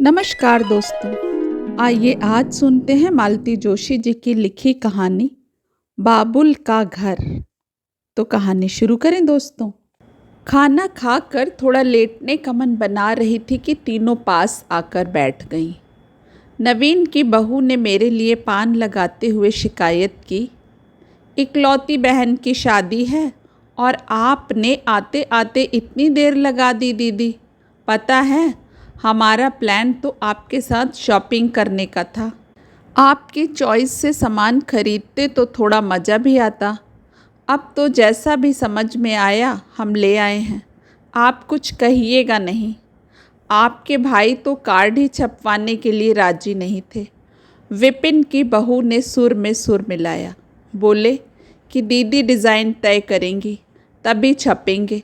नमस्कार दोस्तों। आइए आज सुनते हैं मालती जोशी जी की लिखी कहानी बाबुल का घर। तो कहानी शुरू करें दोस्तों। खाना खाकर थोड़ा लेटने का मन बना रही थी कि तीनों पास आकर बैठ गईं। नवीन की बहू ने मेरे लिए पान लगाते हुए शिकायत की, इकलौती बहन की शादी है और आपने आते आते इतनी देर लगा दी दीदी। पता है, हमारा प्लान तो आपके साथ शॉपिंग करने का था। आपकी चॉइस से सामान खरीदते तो थोड़ा मज़ा भी आता। अब तो जैसा भी समझ में आया हम ले आए हैं, आप कुछ कहिएगा नहीं। आपके भाई तो कार्ड ही छपवाने के लिए राजी नहीं थे। विपिन की बहू ने सुर में सुर मिलाया, बोले कि दीदी डिज़ाइन तय करेंगी तभी छपेंगे।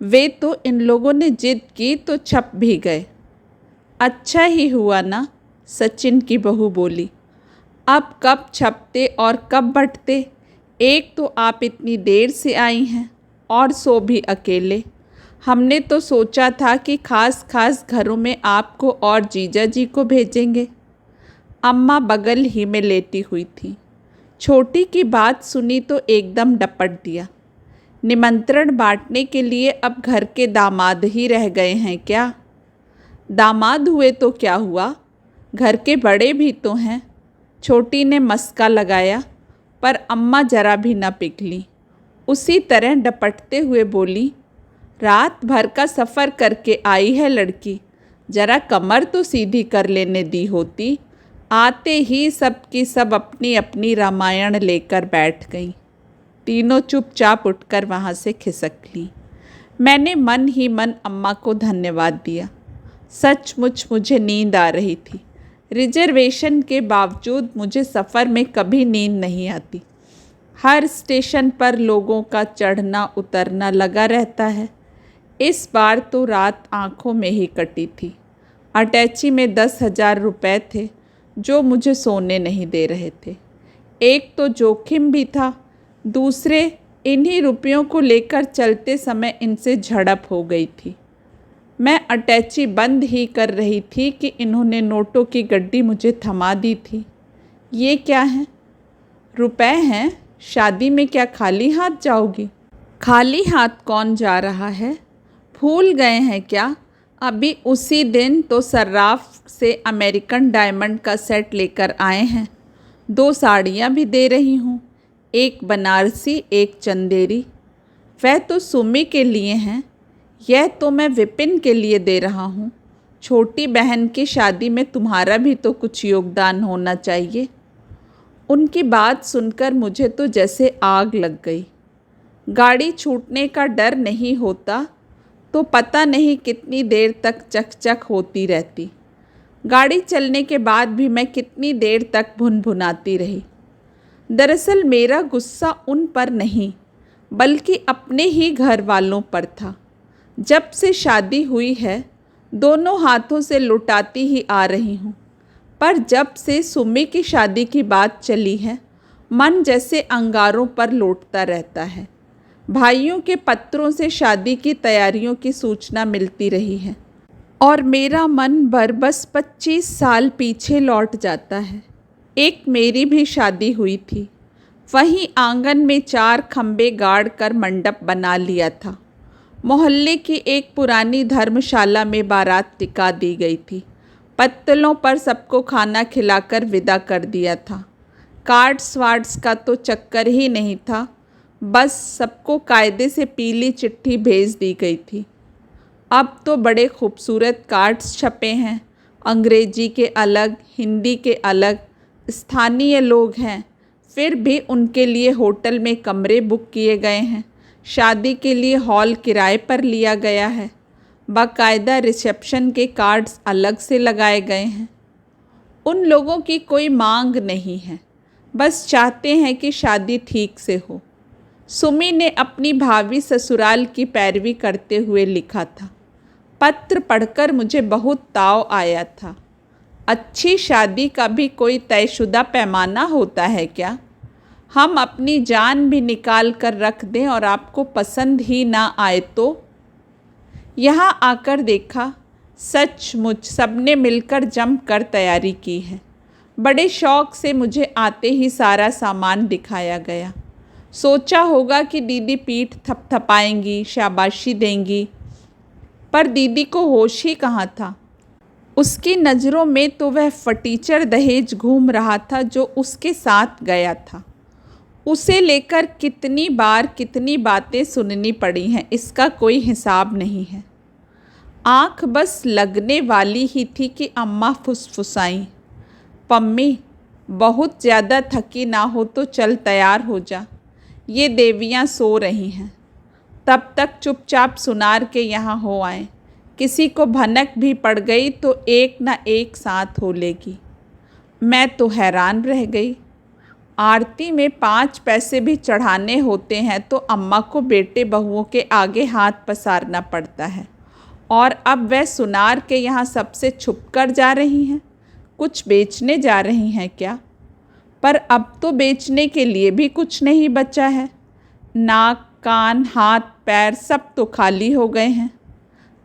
वे तो इन लोगों ने जिद की तो छप भी गए। अच्छा ही हुआ ना, सचिन की बहू बोली। अब कब छपते और कब बंटते। एक तो आप इतनी देर से आई हैं और सो भी अकेले। हमने तो सोचा था कि खास खास घरों में आपको और जीजा जी को भेजेंगे। अम्मा बगल ही में लेटी हुई थी। छोटी की बात सुनी तो एकदम डपट दिया। निमंत्रण बांटने के लिए अब घर के दामाद ही रह गए हैं क्या? दामाद हुए तो क्या हुआ, घर के बड़े भी तो हैं। छोटी ने मस्का लगाया, पर अम्मा जरा भी न पिघली। उसी तरह डपटते हुए बोली, रात भर का सफ़र करके आई है लड़की, जरा कमर तो सीधी कर लेने दी होती। आते ही सब की सब अपनी अपनी रामायण लेकर बैठ गईं। तीनों चुपचाप उठकर वहाँ से खिसक लीं। मैंने मन ही मन अम्मा को धन्यवाद दिया। सचमुच मुझे नींद आ रही थी। रिजर्वेशन के बावजूद मुझे सफ़र में कभी नींद नहीं आती। हर स्टेशन पर लोगों का चढ़ना उतरना लगा रहता है। इस बार तो रात आंखों में ही कटी थी। अटैची में 10,000 रुपये थे जो मुझे सोने नहीं दे रहे थे। एक तो जोखिम भी था, दूसरे इन्हीं रुपयों को लेकर चलते समय इनसे झड़प हो गई थी। मैं अटैची बंद ही कर रही थी कि इन्होंने नोटों की गड्डी मुझे थमा दी थी। ये क्या है? रुपए हैं? शादी में क्या खाली हाथ जाओगी? खाली हाथ कौन जा रहा है? भूल गए हैं क्या? अभी उसी दिन तो सर्राफ से अमेरिकन डायमंड का सेट लेकर आए हैं। 2 साड़ियाँ भी दे रही हूँ, एक बनारसी एक चंदेरी। वह तो सुमी के लिए हैं, यह तो मैं विपिन के लिए दे रहा हूँ। छोटी बहन की शादी में तुम्हारा भी तो कुछ योगदान होना चाहिए। उनकी बात सुनकर मुझे तो जैसे आग लग गई। गाड़ी छूटने का डर नहीं होता तो पता नहीं कितनी देर तक चकचक होती रहती। गाड़ी चलने के बाद भी मैं कितनी देर तक भुनभुनाती रही। दरअसल मेरा गुस्सा उन पर नहीं, बल्कि अपने ही घर वालों पर था। जब से शादी हुई है दोनों हाथों से लुटाती ही आ रही हूँ, पर जब से सुमी की शादी की बात चली है मन जैसे अंगारों पर लौटता रहता है। भाइयों के पत्रों से शादी की तैयारियों की सूचना मिलती रही है और मेरा मन बस 25 साल पीछे लौट जाता है। एक मेरी भी शादी हुई थी, वहीं आंगन में 4 खंबे गाड़ कर मंडप बना लिया था। मोहल्ले की एक पुरानी धर्मशाला में बारात टिका दी गई थी। पत्तलों पर सबको खाना खिलाकर विदा कर दिया था। कार्ड्स वार्ड्स का तो चक्कर ही नहीं था, बस सबको कायदे से पीली चिट्ठी भेज दी गई थी। अब तो बड़े खूबसूरत कार्ड्स छपे हैं, अंग्रेजी के अलग, हिंदी के अलग। स्थानीय लोग हैं, फिर भी उनके लिए होटल में कमरे बुक किए गए हैं। शादी के लिए हॉल किराए पर लिया गया है। बाकायदा रिसेप्शन के कार्ड्स अलग से लगाए गए हैं। उन लोगों की कोई मांग नहीं है, बस चाहते हैं कि शादी ठीक से हो। सुमी ने अपनी भावी ससुराल की पैरवी करते हुए लिखा था। पत्र पढ़कर मुझे बहुत ताव आया था। अच्छी शादी का भी कोई तयशुदा पैमाना होता है क्या? हम अपनी जान भी निकाल कर रख दें और आपको पसंद ही ना आए तो? यहाँ आकर देखा, सचमुच सबने मिलकर जमकर तैयारी की है। बड़े शौक से मुझे आते ही सारा सामान दिखाया गया। सोचा होगा कि दीदी पीठ थपथपाएंगी, शाबाशी देंगी, पर दीदी को होश ही कहाँ था। उसकी नज़रों में तो वह फटीचर दहेज घूम रहा था जो उसके साथ गया था। उसे लेकर कितनी बार कितनी बातें सुननी पड़ी हैं, इसका कोई हिसाब नहीं है। आँख बस लगने वाली ही थी कि अम्मा फुसफुसाईं, पम्मी बहुत ज़्यादा थकी ना हो तो चल तैयार हो जा, ये देवियाँ सो रही हैं। तब तक चुपचाप सुनार के यहाँ हो आए, किसी को भनक भी पड़ गई तो एक न एक साथ हो लेगी। मैं तो हैरान रह गई। आरती में 5 पैसे भी चढ़ाने होते हैं तो अम्मा को बेटे बहुओं के आगे हाथ पसारना पड़ता है, और अब वह सुनार के यहाँ सबसे छुप कर जा रही हैं। कुछ बेचने जा रही हैं क्या? पर अब तो बेचने के लिए भी कुछ नहीं बचा है। नाक, कान, हाथ, पैर सब तो खाली हो गए हैं।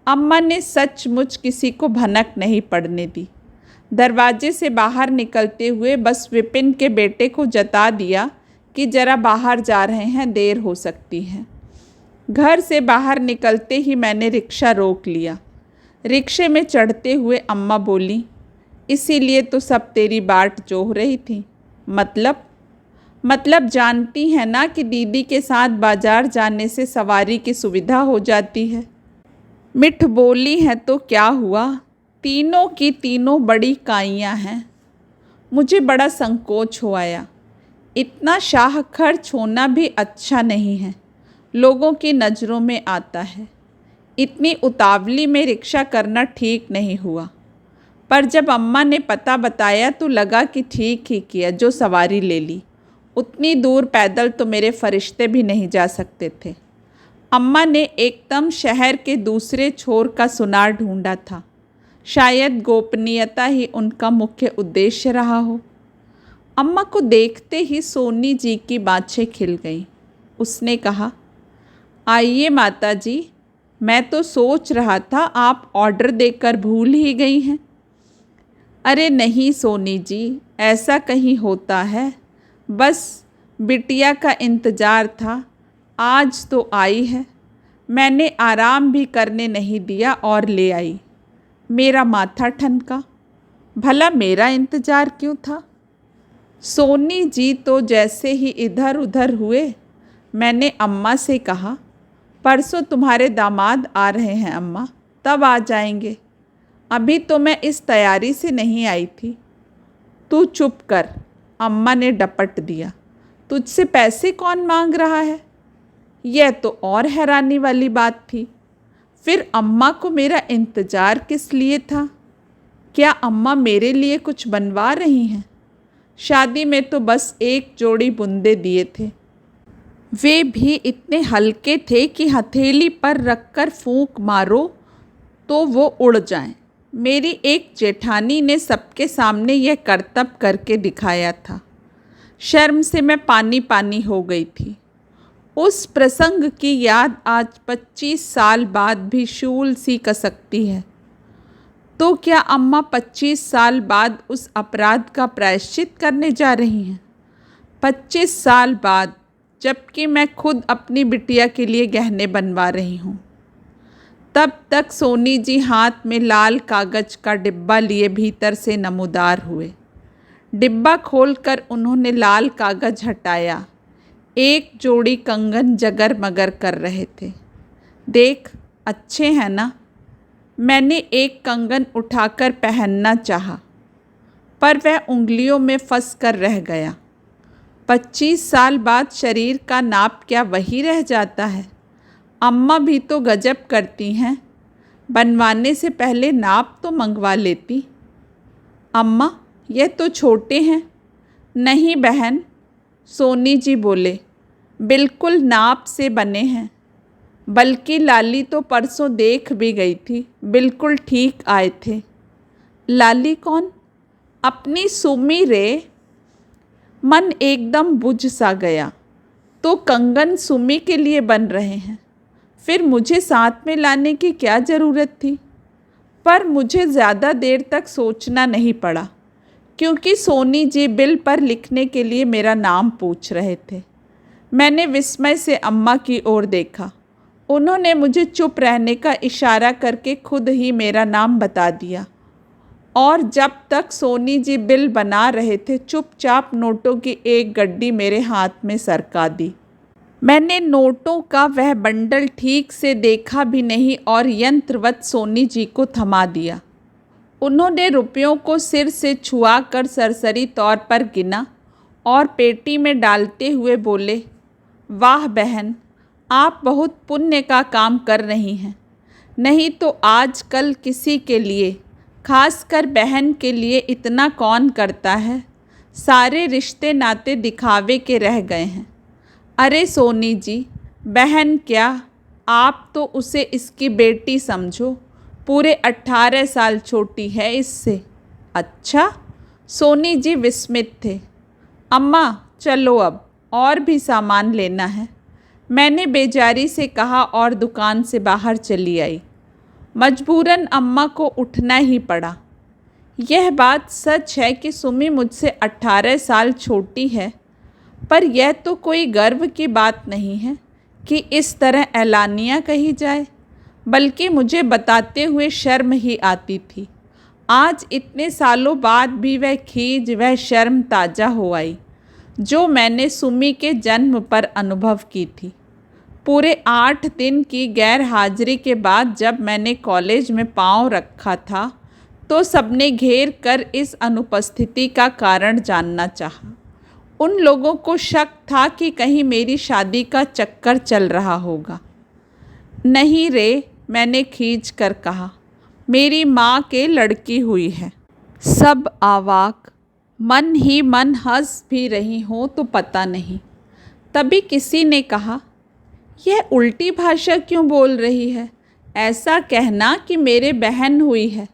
अम्मा ने सचमुच किसी को भनक नहीं पड़ने दी। दरवाजे से बाहर निकलते हुए बस विपिन के बेटे को जता दिया कि जरा बाहर जा रहे हैं, देर हो सकती है। घर से बाहर निकलते ही मैंने रिक्शा रोक लिया। रिक्शे में चढ़ते हुए अम्मा बोली, इसीलिए तो सब तेरी बाट जोह रही थी। मतलब जानती है ना कि दीदी के साथ बाजार जाने से सवारी की सुविधा हो जाती है। मिठ बोली है तो क्या हुआ, तीनों की तीनों बड़ी काइयाँ हैं। मुझे बड़ा संकोच हो आया। इतना शाह खर्च होना भी अच्छा नहीं है, लोगों की नज़रों में आता है। इतनी उतावली में रिक्शा करना ठीक नहीं हुआ, पर जब अम्मा ने पता बताया तो लगा कि ठीक ही किया जो सवारी ले ली। उतनी दूर पैदल तो मेरे फरिश्ते भी नहीं जा सकते थे। अम्मा ने एकदम शहर के दूसरे छोर का सुनार ढूंढा था। शायद गोपनीयता ही उनका मुख्य उद्देश्य रहा हो। अम्मा को देखते ही सोनी जी की बाछें खिल गईं। उसने कहा, आइए माता जी, मैं तो सोच रहा था आप ऑर्डर देकर भूल ही गई हैं। अरे नहीं सोनी जी, ऐसा कहीं होता है, बस बिटिया का इंतज़ार था, आज तो आई है। मैंने आराम भी करने नहीं दिया और ले आई। मेरा माथा ठनका, भला मेरा इंतज़ार क्यों था? सोनी जी तो जैसे ही इधर उधर हुए, मैंने अम्मा से कहा, परसों तुम्हारे दामाद आ रहे हैं अम्मा, तब आ जाएंगे। अभी तो मैं इस तैयारी से नहीं आई थी। तू चुप कर, अम्मा ने डपट दिया। तुझसे पैसे कौन मांग रहा है? यह तो और हैरानी वाली बात थी। फिर अम्मा को मेरा इंतज़ार किस लिए था? क्या अम्मा मेरे लिए कुछ बनवा रही हैं? शादी में तो बस एक जोड़ी बुंदे दिए थे, वे भी इतने हल्के थे कि हथेली पर रखकर फूंक मारो तो वो उड़ जाएं। मेरी एक जेठानी ने सबके सामने यह करतब करके दिखाया था। शर्म से मैं पानी पानी हो गई थी। उस प्रसंग की याद आज 25 साल बाद भी शूल सी कसकती है। तो क्या अम्मा 25 साल बाद उस अपराध का प्रायश्चित करने जा रही हैं? 25 साल बाद, जबकि मैं खुद अपनी बिटिया के लिए गहने बनवा रही हूँ। तब तक सोनी जी हाथ में लाल कागज का डिब्बा लिए भीतर से नमूदार हुए। डिब्बा खोलकर उन्होंने लाल कागज हटाया। एक जोड़ी कंगन जगर मगर कर रहे थे। देख, अच्छे हैं ना? मैंने एक कंगन उठाकर पहनना चाहा, पर वह उंगलियों में फंस कर रह गया। 25 साल बाद शरीर का नाप क्या वही रह जाता है? अम्मा भी तो गजब करती हैं, बनवाने से पहले नाप तो मंगवा लेती। अम्मा, यह तो छोटे हैं। नहीं बहन, सोनी जी बोले, बिल्कुल नाप से बने हैं। बल्कि लाली तो परसों देख भी गई थी, बिल्कुल ठीक आए थे। लाली कौन? अपनी सुमी रे। मन एकदम बुझ सा गया। तो कंगन सुमी के लिए बन रहे हैं, फिर मुझे साथ में लाने की क्या ज़रूरत थी? पर मुझे ज़्यादा देर तक सोचना नहीं पड़ा, क्योंकि सोनी जी बिल पर लिखने के लिए मेरा नाम पूछ रहे थे। मैंने विस्मय से अम्मा की ओर देखा। उन्होंने मुझे चुप रहने का इशारा करके खुद ही मेरा नाम बता दिया, और जब तक सोनी जी बिल बना रहे थे चुपचाप नोटों की एक गड्डी मेरे हाथ में सरका दी। मैंने नोटों का वह बंडल ठीक से देखा भी नहीं और यंत्रवत सोनी जी को थमा दिया। उन्होंने रुपयों को सिर से छुआ कर सरसरी तौर पर गिना और पेटी में डालते हुए बोले, वाह बहन, आप बहुत पुण्य का काम कर रही हैं। नहीं तो आजकल किसी के लिए, खासकर बहन के लिए इतना कौन करता है। सारे रिश्ते नाते दिखावे के रह गए हैं। अरे सोनी जी, बहन क्या, आप तो उसे इसकी बेटी समझो, पूरे 18 साल छोटी है इससे। अच्छा? सोनी जी विस्मित थे। अम्मा चलो अब, और भी सामान लेना है, मैंने बेजारी से कहा और दुकान से बाहर चली आई। मजबूरन अम्मा को उठना ही पड़ा। यह बात सच है कि सुमी मुझसे 18 साल छोटी है, पर यह तो कोई गर्व की बात नहीं है कि इस तरह एलानिया कही जाए, बल्कि मुझे बताते हुए शर्म ही आती थी। आज इतने सालों बाद भी वह खीज, वह शर्म ताज़ा हो आई जो मैंने सुमी के जन्म पर अनुभव की थी। पूरे 8 दिन की गैर हाजिरी के बाद जब मैंने कॉलेज में पाँव रखा था तो सबने घेर कर इस अनुपस्थिति का कारण जानना चाहा। उन लोगों को शक था कि कहीं मेरी शादी का चक्कर चल रहा होगा। नहीं रे, मैंने खींच कर कहा, मेरी माँ के लड़की हुई है। सब आवाक, मन ही मन हंस भी रही हो तो पता नहीं। तभी किसी ने कहा, यह उल्टी भाषा क्यों बोल रही है? ऐसा कहना कि मेरे बहन हुई है।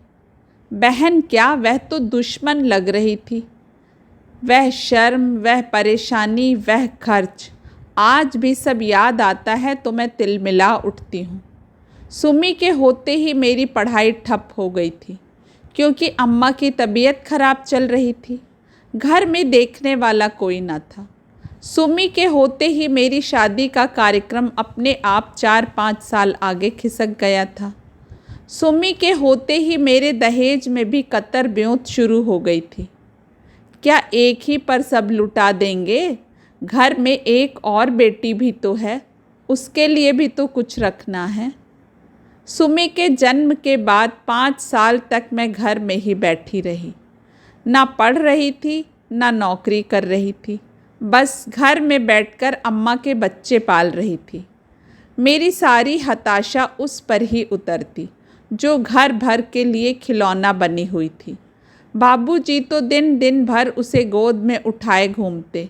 बहन क्या, वह तो दुश्मन लग रही थी। वह शर्म, वह परेशानी, वह खर्च, आज भी सब याद आता है तो मैं तिलमिला उठती हूँ। सुमी के होते ही मेरी पढ़ाई ठप हो गई थी, क्योंकि अम्मा की तबीयत खराब चल रही थी। घर में देखने वाला कोई न था। सुमी के होते ही मेरी शादी का कार्यक्रम अपने आप 4-5 साल आगे खिसक गया था। सुमी के होते ही मेरे दहेज में भी कतर ब्योंत शुरू हो गई थी। क्या एक ही पर सब लुटा देंगे? घर में एक और बेटी भी तो है, उसके लिए भी तो कुछ रखना है। सुमी के जन्म के बाद 5 साल तक मैं घर में ही बैठी रही। ना पढ़ रही थी, ना नौकरी कर रही थी, बस घर में बैठकर अम्मा के बच्चे पाल रही थी। मेरी सारी हताशा उस पर ही उतरती जो घर भर के लिए खिलौना बनी हुई थी। बाबूजी तो दिन दिन भर उसे गोद में उठाए घूमते।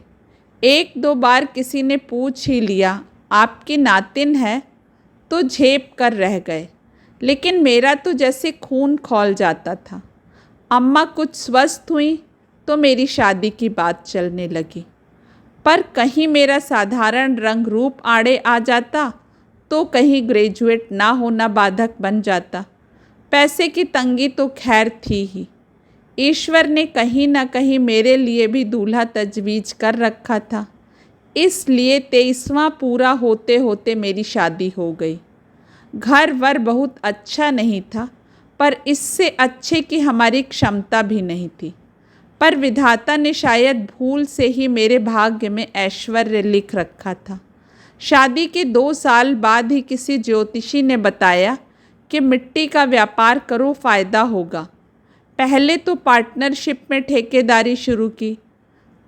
1-2 बार किसी ने पूछ ही लिया, आपकी नातिन है, तो झेप कर रह गए, लेकिन मेरा तो जैसे खून खौल जाता था। अम्मा कुछ स्वस्थ हुई तो मेरी शादी की बात चलने लगी, पर कहीं मेरा साधारण रंग रूप आड़े आ जाता तो कहीं ग्रेजुएट ना होना बाधक बन जाता। पैसे की तंगी तो खैर थी ही। ईश्वर ने कहीं ना कहीं मेरे लिए भी दूल्हा तजवीज़ कर रखा था, इसलिए 23वां पूरा होते होते मेरी शादी हो गई। घर वर बहुत अच्छा नहीं था, पर इससे अच्छे की हमारी क्षमता भी नहीं थी। पर विधाता ने शायद भूल से ही मेरे भाग्य में ऐश्वर्य लिख रखा था। शादी के 2 साल बाद ही किसी ज्योतिषी ने बताया कि मिट्टी का व्यापार करो, फ़ायदा होगा। पहले तो पार्टनरशिप में ठेकेदारी शुरू की,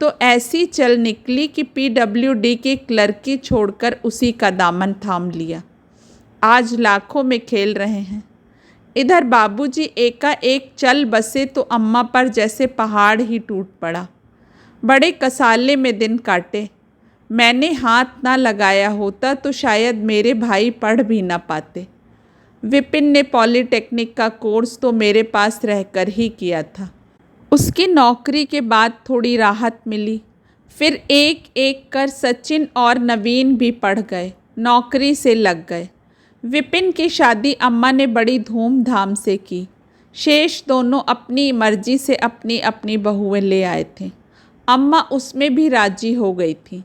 तो ऐसी चल निकली कि PWD की क्लर्की छोड़कर उसी का दामन थाम लिया। आज लाखों में खेल रहे हैं। इधर बाबूजी एकाएक चल बसे तो अम्मा पर जैसे पहाड़ ही टूट पड़ा। बड़े कसाले में दिन काटे। मैंने हाथ ना लगाया होता तो शायद मेरे भाई पढ़ भी ना पाते। विपिन ने पॉलीटेक्निक का कोर्स तो मेरे पास रहकर ही किया था। उसकी नौकरी के बाद थोड़ी राहत मिली। फिर एक एक कर सचिन और नवीन भी पढ़ गए, नौकरी से लग गए। विपिन की शादी अम्मा ने बड़ी धूमधाम से की। शेष दोनों अपनी मर्जी से अपनी अपनी बहुएं ले आए थे। अम्मा उसमें भी राजी हो गई थी।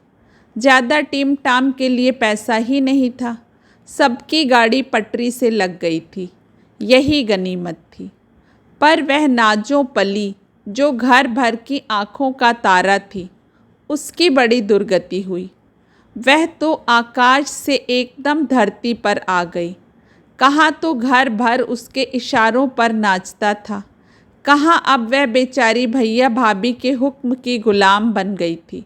ज़्यादा टीम टाम के लिए पैसा ही नहीं था। सबकी गाड़ी पटरी से लग गई थी, यही गनीमत थी। पर वह नाजो पली जो घर भर की आँखों का तारा थी, उसकी बड़ी दुर्गति हुई। वह तो आकाश से एकदम धरती पर आ गई। कहाँ तो घर भर उसके इशारों पर नाचता था, कहाँ अब वह बेचारी भैया भाभी के हुक्म की गुलाम बन गई थी।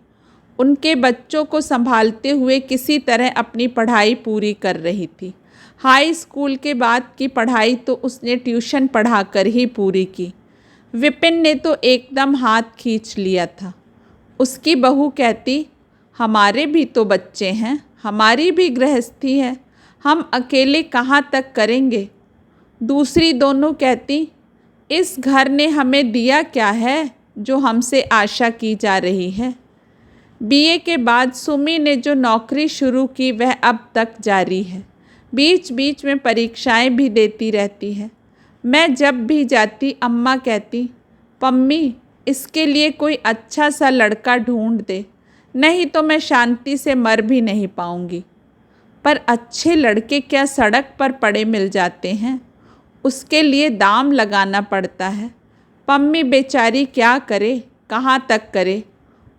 उनके बच्चों को संभालते हुए किसी तरह अपनी पढ़ाई पूरी कर रही थी। हाई स्कूल के बाद की पढ़ाई तो उसने ट्यूशन पढ़ाकर ही पूरी की। विपिन ने तो एकदम हाथ खींच लिया था। उसकी बहू कहती, हमारे भी तो बच्चे हैं, हमारी भी गृहस्थी है, हम अकेले कहाँ तक करेंगे। दूसरी दोनों कहती, इस घर ने हमें दिया क्या है जो हमसे आशा की जा रही है। बीए के बाद सुमी ने जो नौकरी शुरू की वह अब तक जारी है। बीच बीच में परीक्षाएं भी देती रहती है। मैं जब भी जाती अम्मा कहती, पम्मी इसके लिए कोई अच्छा सा लड़का ढूंढ दे, नहीं तो मैं शांति से मर भी नहीं पाऊंगी। पर अच्छे लड़के क्या सड़क पर पड़े मिल जाते हैं, उसके लिए दाम लगाना पड़ता है। पम्मी बेचारी क्या करे, कहाँ तक करे।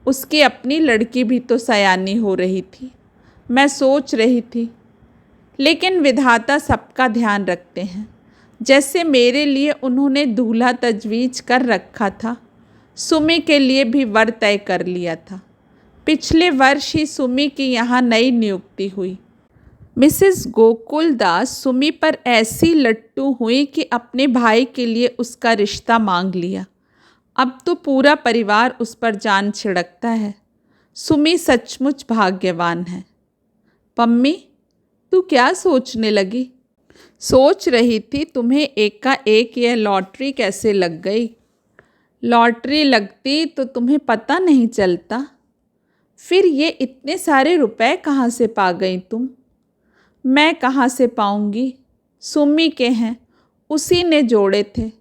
उसकी अपनी लड़की भी तो सयानी हो रही थी। मैं सोच रही थी, लेकिन विधाता सबका ध्यान रखते हैं। जैसे मेरे लिए उन्होंने दूल्हा तजवीज़ कर रखा था, सुमी के लिए भी वर तय कर लिया था। पिछले वर्ष ही सुमी की यहाँ नई नियुक्ति हुई। मिसेस गोकुल दास सुमी पर ऐसी लट्टू हुई कि अपने भाई के लिए उसका रिश्ता मांग लिया। अब तो पूरा परिवार उस पर जान छिड़कता है। सुमी सचमुच भाग्यवान है। पम्मी, तू क्या सोचने लगी? सोच रही थी तुम्हें एकाएक यह लॉटरी कैसे लग गई। लॉटरी लगती तो तुम्हें पता नहीं चलता। फिर ये इतने सारे रुपए कहाँ से पा गई तुम? मैं कहाँ से पाऊँगी, सुमी के हैं, उसी ने जोड़े थे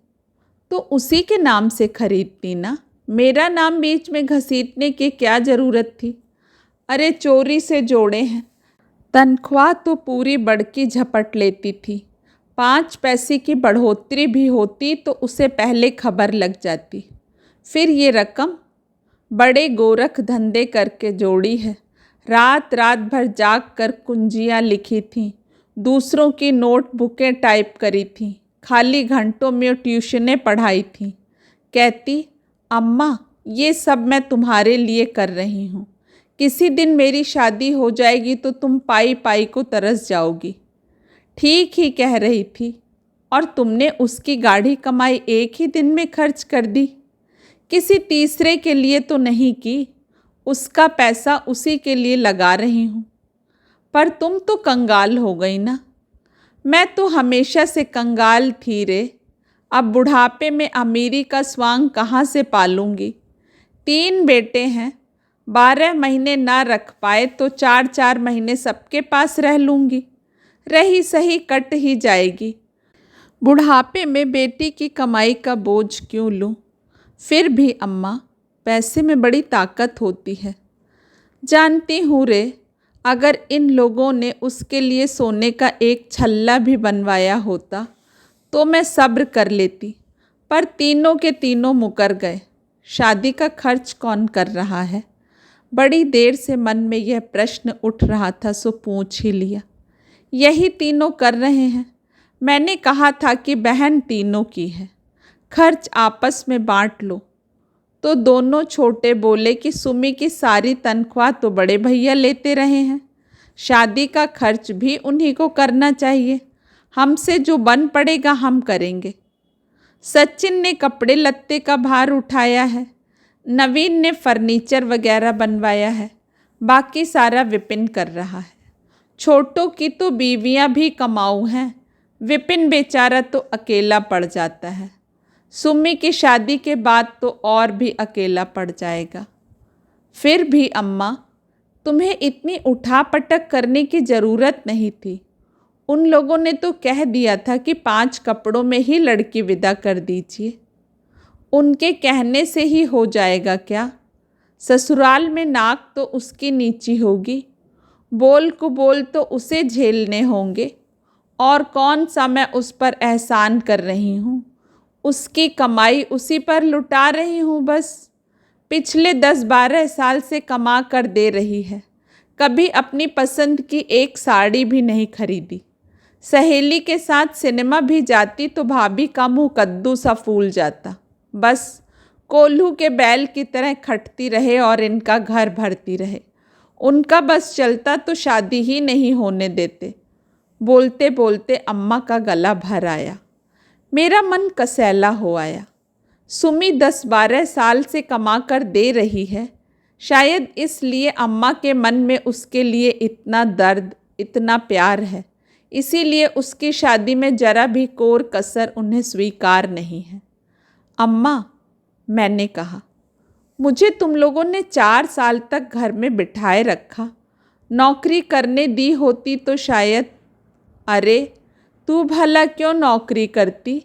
तो उसी के नाम से खरीदती ना। मेरा नाम बीच में घसीटने की क्या ज़रूरत थी। अरे चोरी से जोड़े हैं। तनख्वाह तो पूरी बड़की झपट लेती थी। 5 पैसे की बढ़ोतरी भी होती तो उसे पहले खबर लग जाती। फिर ये रकम बड़े गोरख धंधे करके जोड़ी है। रात रात भर जाग कर कुंजियाँ लिखी थीं, दूसरों की नोटबुकें टाइप करी थीं, खाली घंटों में ट्यूशनें पढ़ाई थीं। कहती, अम्मा ये सब मैं तुम्हारे लिए कर रही हूँ। किसी दिन मेरी शादी हो जाएगी तो तुम पाई पाई को तरस जाओगी। ठीक ही कह रही थी। और तुमने उसकी गाढ़ी कमाई एक ही दिन में खर्च कर दी। किसी तीसरे के लिए तो नहीं की, उसका पैसा उसी के लिए लगा रही हूँ। पर तुम तो कंगाल हो गई ना। मैं तो हमेशा से कंगाल थी रे। अब बुढ़ापे में अमीरी का स्वांग कहाँ से पालूंगी। 3 बेटे हैं, 12 महीने ना रख पाए तो 4-4 महीने सबके पास रह लूँगी। रही सही कट ही जाएगी। बुढ़ापे में बेटी की कमाई का बोझ क्यों लूँ। फिर भी अम्मा, पैसे में बड़ी ताकत होती है। जानती हूँ रे, अगर इन लोगों ने उसके लिए सोने का एक छल्ला भी बनवाया होता तो मैं सब्र कर लेती। पर तीनों के तीनों मुकर गए। शादी का खर्च कौन कर रहा है? बड़ी देर से मन में यह प्रश्न उठ रहा था, सो पूछ ही लिया। यही तीनों कर रहे हैं। मैंने कहा था कि बहन तीनों की है, खर्च आपस में बांट लो। तो दोनों छोटे बोले कि सुमी की सारी तनख्वाह तो बड़े भैया लेते रहे हैं, शादी का खर्च भी उन्हीं को करना चाहिए। हमसे जो बन पड़ेगा हम करेंगे। सचिन ने कपड़े लत्ते का भार उठाया है, नवीन ने फर्नीचर वगैरह बनवाया है, बाकी सारा विपिन कर रहा है। छोटों की तो बीवियां भी कमाऊ हैं, विपिन बेचारा तो अकेला पड़ जाता है। सुमी की शादी के बाद तो और भी अकेला पड़ जाएगा। फिर भी अम्मा, तुम्हें इतनी उठापटक करने की ज़रूरत नहीं थी। उन लोगों ने तो कह दिया था कि 5 कपड़ों में ही लड़की विदा कर दीजिए। उनके कहने से ही हो जाएगा क्या? ससुराल में नाक तो उसकी नीची होगी, बोल कुबोल तो उसे झेलने होंगे। और कौन सा मैं उस पर एहसान कर रही हूँ? उसकी कमाई उसी पर लुटा रही हूँ बस। पिछले 10-12 साल से कमा कर दे रही है। कभी अपनी पसंद की एक साड़ी भी नहीं खरीदी। सहेली के साथ सिनेमा भी जाती तो भाभी का मुंह कद्दू सा फूल जाता। बस कोल्हू के बैल की तरह खटती रहे और इनका घर भरती रहे। उनका बस चलता तो शादी ही नहीं होने देते। बोलते बोलते अम्मा का गला भर आया। मेरा मन कसैला हो आया। सुमी 10-12 साल से कमा कर दे रही है। शायद इसलिए अम्मा के मन में उसके लिए इतना दर्द, इतना प्यार है। इसीलिए उसकी शादी में जरा भी कोर कसर उन्हें स्वीकार नहीं है। अम्मा, मैंने कहा, मुझे तुम लोगों ने 4 साल तक घर में बिठाए रखा। नौकरी करने दी होती तो शायद। अरे, तू भला क्यों नौकरी करती?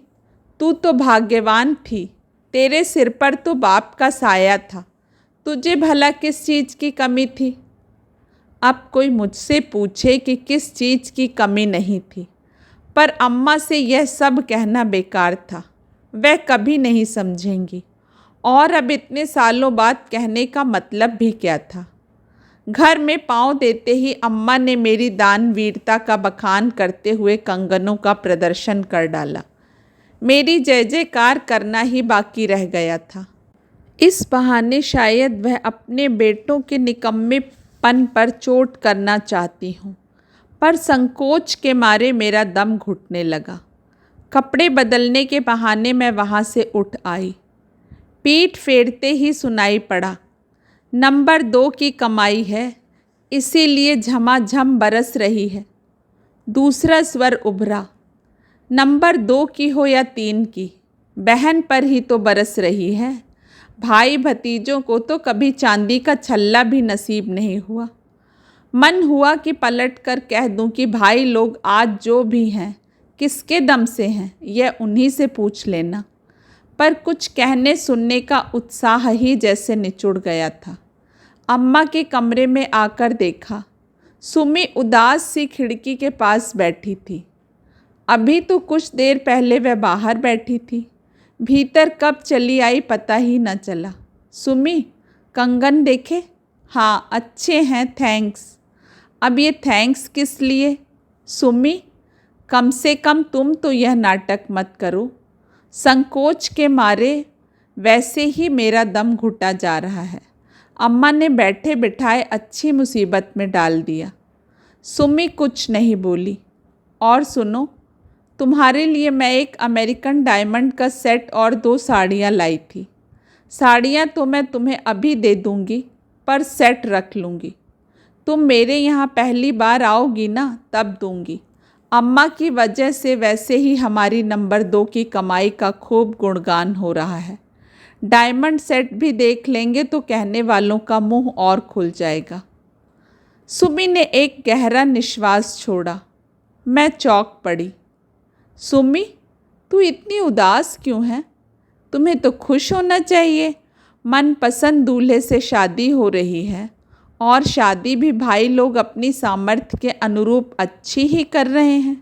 तू तो भाग्यवान थी। तेरे सिर पर तो बाप का साया था। तुझे भला किस चीज़ की कमी थी? अब कोई मुझसे पूछे कि किस चीज़ की कमी नहीं थी, पर अम्मा से यह सब कहना बेकार था। वह कभी नहीं समझेंगी। और अब इतने सालों बाद कहने का मतलब भी क्या था? घर में पाँव देते ही अम्मा ने मेरी दानवीरता का बखान करते हुए कंगनों का प्रदर्शन कर डाला। मेरी जय जयकार करना ही बाकी रह गया था। इस बहाने शायद वह अपने बेटों के निकम्मेपन पर चोट करना चाहती हूँ, पर संकोच के मारे मेरा दम घुटने लगा। कपड़े बदलने के बहाने मैं वहाँ से उठ आई। पीठ फेरते ही सुनाई पड़ा, नंबर 2 की कमाई है, इसीलिए झमाझम बरस रही है। दूसरा स्वर उभरा, नंबर 2 की हो या 3 की, बहन पर ही तो बरस रही है। भाई भतीजों को तो कभी चांदी का छल्ला भी नसीब नहीं हुआ। मन हुआ कि पलट कर कह दूं कि भाई लोग आज जो भी हैं किसके दम से हैं, यह उन्हीं से पूछ लेना। पर कुछ कहने सुनने का उत्साह ही जैसे निचुड़ गया था। अम्मा के कमरे में आकर देखा, सुमी उदास सी खिड़की के पास बैठी थी। अभी तो कुछ देर पहले वह बाहर बैठी थी। भीतर कब चली आई पता ही न चला। सुमी, कंगन देखे? हाँ, अच्छे हैं, थैंक्स। अब ये थैंक्स किस लिए? सुमी, कम से कम तुम तो यह नाटक मत करो। संकोच के मारे वैसे ही मेरा दम घुटा जा रहा है। अम्मा ने बैठे बिठाए अच्छी मुसीबत में डाल दिया। सुमी कुछ नहीं बोली। और सुनो, तुम्हारे लिए मैं एक अमेरिकन डायमंड का सेट और 2 साड़ियाँ लाई थी। साड़ियाँ तो मैं तुम्हें अभी दे दूँगी, पर सेट रख लूँगी। तुम मेरे यहाँ पहली बार आओगी ना, तब दूँगी। अम्मा की वजह से वैसे ही हमारी नंबर 2 की कमाई का खूब गुणगान हो रहा है। डायमंड सेट भी देख लेंगे तो कहने वालों का मुंह और खुल जाएगा। सुमी ने एक गहरा निश्वास छोड़ा। मैं चौंक पड़ी। सुमी, तू इतनी उदास क्यों है? तुम्हें तो खुश होना चाहिए। मनपसंद दूल्हे से शादी हो रही है, और शादी भी भाई लोग अपनी सामर्थ्य के अनुरूप अच्छी ही कर रहे हैं।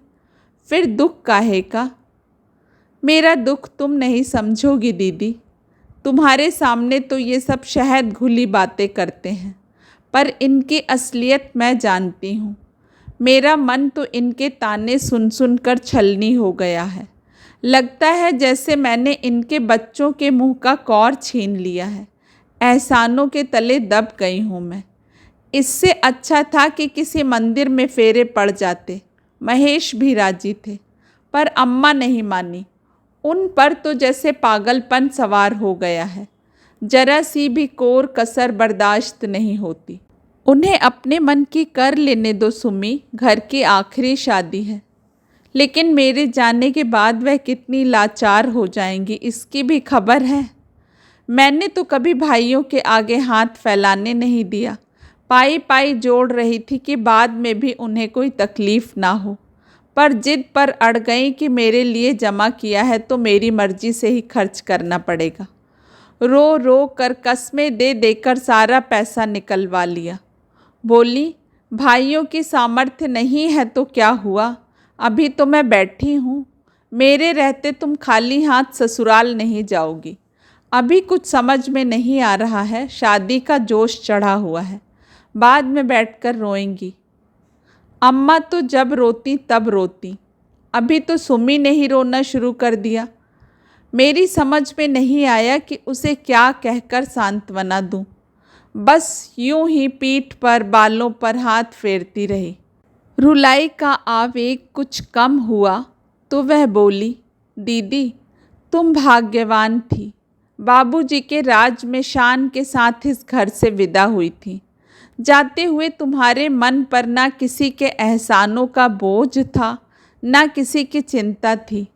फिर दुख काहे का? मेरा दुख तुम नहीं समझोगी दीदी। तुम्हारे सामने तो ये सब शहद घुली बातें करते हैं, पर इनकी असलियत मैं जानती हूँ। मेरा मन तो इनके ताने सुन सुन कर छलनी हो गया है। लगता है जैसे मैंने इनके बच्चों के मुंह का कौर छीन लिया है। एहसानों के तले दब गई हूँ मैं। इससे अच्छा था कि किसी मंदिर में फेरे पड़ जाते। महेश भी राजी थे, पर अम्मा नहीं मानी। उन पर तो जैसे पागलपन सवार हो गया है। जरा सी भी कोर कसर बर्दाश्त नहीं होती। उन्हें अपने मन की कर लेने दो सुमी, घर की आखिरी शादी है। लेकिन मेरे जाने के बाद वह कितनी लाचार हो जाएंगी, इसकी भी खबर है। मैंने तो कभी भाइयों के आगे हाथ फैलाने नहीं दिया। पाई पाई जोड़ रही थी कि बाद में भी उन्हें कोई तकलीफ़ ना हो। पर जिद पर अड़ गई कि मेरे लिए जमा किया है तो मेरी मर्जी से ही खर्च करना पड़ेगा। रो रो कर कस्में दे देकर सारा पैसा निकलवा लिया। बोली, भाइयों की सामर्थ्य नहीं है तो क्या हुआ, अभी तो मैं बैठी हूँ। मेरे रहते तुम खाली हाथ ससुराल नहीं जाओगी। अभी कुछ समझ में नहीं आ रहा है, शादी का जोश चढ़ा हुआ है, बाद में बैठकर रोएंगी। अम्मा तो जब रोती तब रोती, अभी तो सुमी ने ही रोना शुरू कर दिया। मेरी समझ में नहीं आया कि उसे क्या कहकर सांत्वना दूं। बस यूं ही पीठ पर बालों पर हाथ फेरती रही। रुलाई का आवेग कुछ कम हुआ तो वह बोली, दीदी तुम भाग्यवान थी। बाबूजी के राज में शान के साथ इस घर से विदा हुई थी। जाते हुए तुम्हारे मन पर ना किसी के एहसानों का बोझ था, ना किसी की चिंता थी।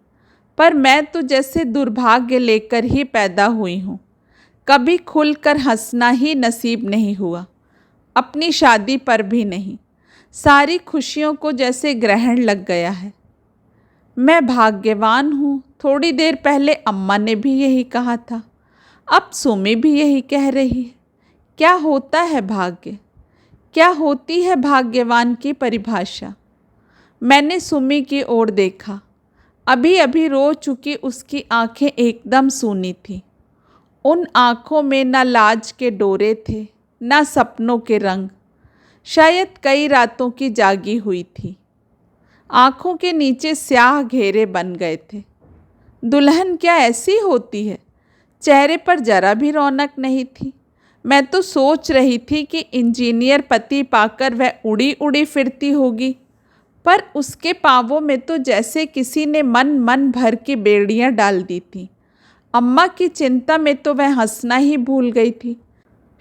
पर मैं तो जैसे दुर्भाग्य लेकर ही पैदा हुई हूँ। कभी खुलकर हंसना ही नसीब नहीं हुआ, अपनी शादी पर भी नहीं। सारी खुशियों को जैसे ग्रहण लग गया है। मैं भाग्यवान हूँ, थोड़ी देर पहले अम्मा ने भी यही कहा था, अब सुमी भी यही कह रही है। क्या होता है भाग्य, क्या होती है भाग्यवान की परिभाषा। मैंने सुमी की ओर देखा। अभी अभी रो चुकी उसकी आंखें एकदम सूनी थीं। उन आँखों में न लाज के डोरे थे, न सपनों के रंग। शायद कई रातों की जागी हुई थी। आँखों के नीचे स्याह घेरे बन गए थे। दुल्हन क्या ऐसी होती है? चेहरे पर जरा भी रौनक नहीं थी। मैं तो सोच रही थी कि इंजीनियर पति पाकर वह उड़ी उड़ी फिरती होगी, पर उसके पाँवों में तो जैसे किसी ने मन भर की बेड़ियाँ डाल दी थीं। अम्मा की चिंता में तो वह हंसना ही भूल गई थी।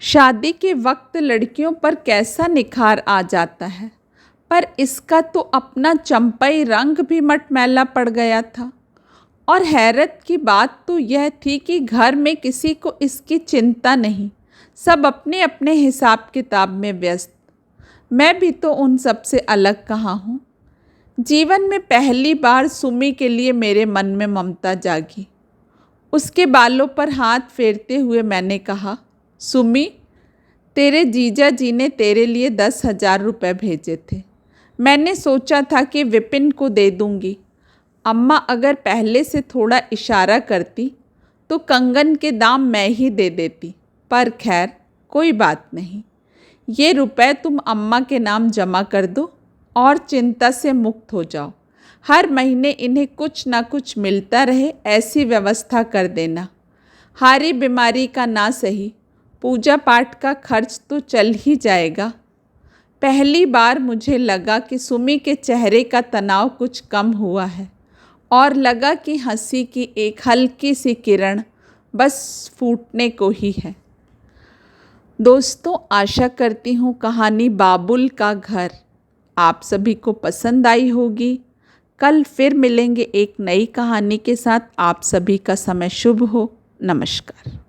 शादी के वक्त लड़कियों पर कैसा निखार आ जाता है, पर इसका तो अपना चंपई रंग भी मटमैला पड़ गया था। और हैरत की बात तो यह थी कि घर में किसी को इसकी चिंता नहीं, सब अपने अपने हिसाब किताब में व्यस्त। मैं भी तो उन सब से अलग कहाँ हूँ। जीवन में पहली बार सुमी के लिए मेरे मन में ममता जागी। उसके बालों पर हाथ फेरते हुए मैंने कहा, सुमी, तेरे जीजा जी ने तेरे लिए 10,000 रुपये भेजे थे। मैंने सोचा था कि विपिन को दे दूंगी। अम्मा अगर पहले से थोड़ा इशारा करती तो कंगन के दाम मैं ही दे देती, पर खैर कोई बात नहीं। ये रुपए तुम अम्मा के नाम जमा कर दो और चिंता से मुक्त हो जाओ। हर महीने इन्हें कुछ ना कुछ मिलता रहे, ऐसी व्यवस्था कर देना। हारी बीमारी का ना सही, पूजा पाठ का खर्च तो चल ही जाएगा। पहली बार मुझे लगा कि सुमी के चेहरे का तनाव कुछ कम हुआ है और लगा कि हंसी की एक हल्की सी किरण बस फूटने को ही है। दोस्तों, आशा करती हूँ कहानी बाबुल का घर आप सभी को पसंद आई होगी। कल फिर मिलेंगे एक नई कहानी के साथ। आप सभी का समय शुभ हो। नमस्कार।